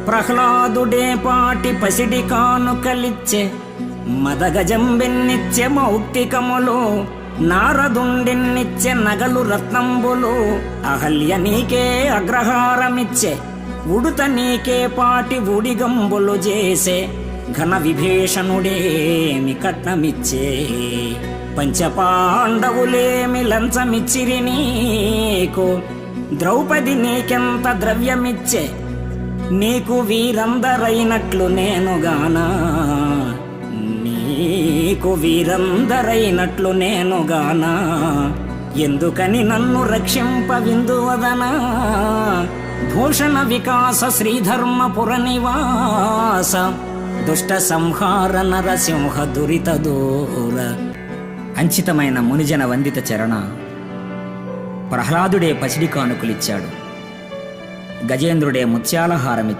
ప్రహ్లాదుడే పాటి పసిడి కానుకలిచ్చే మదగజంబెన్నిచ్చే మౌక్తికములు, నారదుండెన్నిచ్చే నగలు రత్నంబులు, అహల్య నీకే అగ్రహారమిచ్చే ఉడుత నీకే పాటి ఉడిగంబులు చేసే ఘన విభీషణుడేమి కట్నమిచ్చే పంచపాండవులేమి లంచమిచ్చిరి నీకు, ద్రౌపది నీకెంత ద్రవ్యమిచ్చే నీకు వీరందరైనట్లు నేనుగానా, నీకు వీరందరైనట్లు నేనుగానా, ఎందుకని నన్ను రక్షింపవిందువదనా, భూషణ వికాస శ్రీధర్మపుర నివాస దుష్ట సంహార నరసింహ దురిత దూర. అంచితమైన మునిజన వందిత చరణ. ప్రహ్లాదుడే పసిడి కానుకలిచ్చాడు, గజేంద్రుడే ముత్యాల హారమిచ్చాడు.